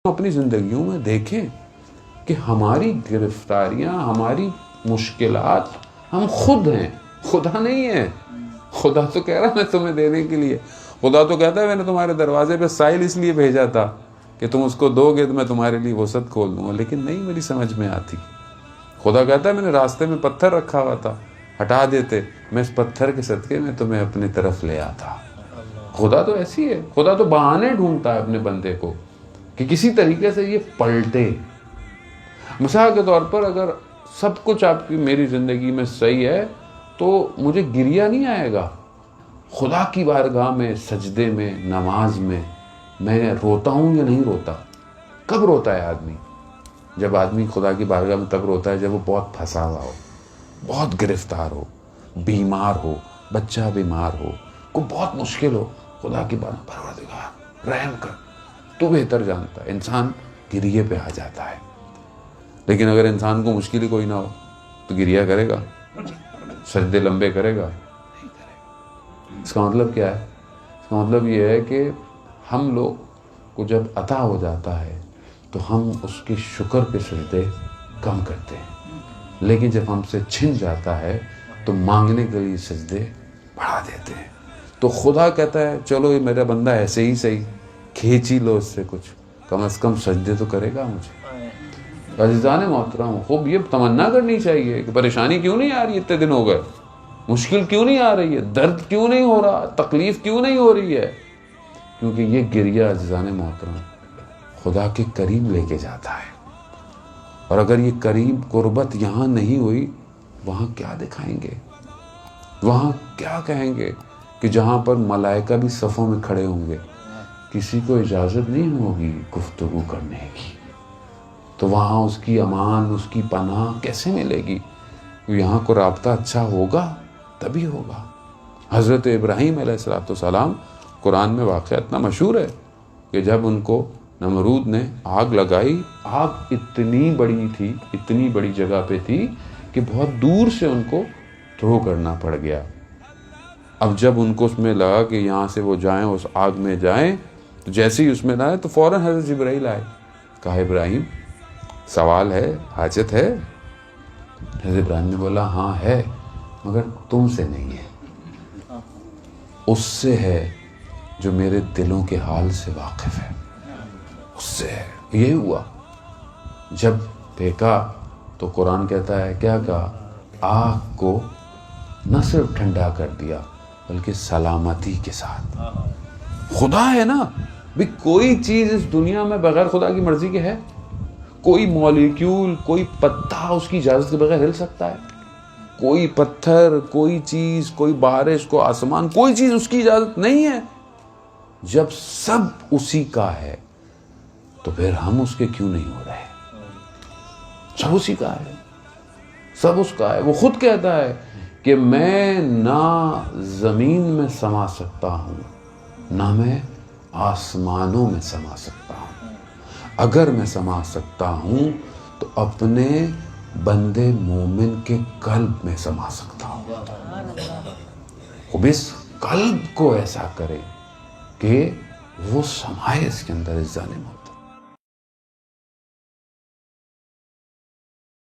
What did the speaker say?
اپنی زندگیوں میں دیکھیں کہ ہماری گرفتاریاں، ہماری مشکلات ہم خود ہیں، خدا نہیں ہے۔ خدا تو کہہ رہا میں تمہیں دینے کے لیے، خدا تو کہتا ہے میں نے تمہارے دروازے پہ سائل اس لیے بھیجا تھا کہ تم اس کو دو گے تو میں تمہارے لیے وسعت کھول دوں گا، لیکن نہیں میری سمجھ میں آتی۔ خدا کہتا ہے میں نے راستے میں پتھر رکھا ہوا تھا، ہٹا دیتے، میں اس پتھر کے صدقے میں تمہیں اپنی طرف لے آتا۔ خدا تو ایسی ہے، خدا تو بہانے ڈھونڈتا ہے اپنے بندے کو کہ کسی طریقے سے یہ پلٹے۔ مثال کے طور پر اگر سب کچھ آپ کی میری زندگی میں صحیح ہے تو مجھے گریہ نہیں آئے گا۔ خدا کی بارگاہ میں، سجدے میں، نماز میں روتا ہوں یا نہیں روتا؟ کب روتا ہے آدمی؟ جب آدمی خدا کی بارگاہ میں تب روتا ہے جب وہ بہت پھنسا ہوا ہو، بہت گرفتار ہو، بیمار ہو، بچہ بیمار ہو، کوئی بہت مشکل ہو۔ خدا کی بارگاہ، پروردگار رحم کر، تو بہتر جانتا ہے، انسان گریہ پہ آ جاتا ہے۔ لیکن اگر انسان کو مشکل ہی کوئی نہ ہو تو گریہ کرے گا؟ سجدے لمبے کرے گا؟ نہیں کرے گا۔ اس کا مطلب کیا ہے؟ اس کا مطلب یہ ہے کہ ہم لوگ کو جب عطا ہو جاتا ہے تو ہم اس کی شکر کے سجدے کم کرتے ہیں، لیکن جب ہم سے چھن جاتا ہے تو مانگنے کے لیے سجدے بڑھا دیتے ہیں۔ تو خدا کہتا ہے چلو یہ میرا بندہ ایسے ہی صحیح، کھینچ ہی لو اس سے کچھ، کم از کم سجدے تو کرے گا مجھے۔ عزیزان محترم، خوب یہ تمنا کرنی چاہیے کہ پریشانی کیوں نہیں آ رہی، اتنے دن ہو گئے، مشکل کیوں نہیں آ رہی ہے، درد کیوں نہیں ہو رہا، تکلیف کیوں نہیں ہو رہی ہے؟ کیونکہ یہ گریہ عزیزان محترم خدا کے قریب لے کے جاتا ہے، اور اگر یہ قریب قربت یہاں نہیں ہوئی، وہاں کیا دکھائیں گے؟ وہاں کیا کہیں گے کہ جہاں پر ملائکہ بھی صفوں میں کھڑے ہوں گے، کسی کو اجازت نہیں ہوگی گفتگو کرنے کی، تو وہاں اس کی امان، اس کی پناہ کیسے ملے گی؟ یہاں کو رابطہ اچھا ہوگا تبھی ہوگا۔ حضرت ابراہیم علیہ السلام، قرآن میں واقعہ اتنا مشہور ہے کہ جب ان کو نمرود نے آگ لگائی، آگ اتنی بڑی تھی، اتنی بڑی جگہ پہ تھی کہ بہت دور سے ان کو تھرو کرنا پڑ گیا۔ اب جب ان کو اس میں لگا کہ یہاں سے وہ جائیں، اس آگ میں جائیں، تو جیسے ہی اس میں لائے تو فوراً حضرت جبرائیل آئے، کہا ابراہیم سوال ہے، حاجت ہے؟ حضرت ابراہیم نے بولا ہاں ہے، مگر تم سے نہیں ہے، اس سے ہے جو میرے دلوں کے حال سے واقف ہے، اس سے ہے۔ یہی ہوا، جب دیکھا تو قرآن کہتا ہے کیا کہا؟ آگ کو نہ صرف ٹھنڈا کر دیا بلکہ سلامتی کے ساتھ۔ خدا ہے نا بھی، کوئی چیز اس دنیا میں بغیر خدا کی مرضی کے ہے؟ کوئی مالیکیول، کوئی پتا اس کی اجازت کے بغیر ہل سکتا ہے؟ کوئی پتھر، کوئی چیز، کوئی بارش، کوئی آسمان، کوئی چیز اس کی اجازت نہیں ہے۔ جب سب اسی کا ہے تو پھر ہم اس کے کیوں نہیں ہو رہے؟ سب اسی کا ہے، سب اس کا ہے۔ وہ خود کہتا ہے کہ میں نہ زمین میں سما سکتا ہوں، نہ میں آسمانوں میں سما سکتا ہوں۔ اگر میں سما سکتا ہوں تو اپنے بندے مومن کے قلب میں سما سکتا ہوں۔ اب اس قلب کو ایسا کرے کہ وہ سمائے اس کے اندر، اس جانے میں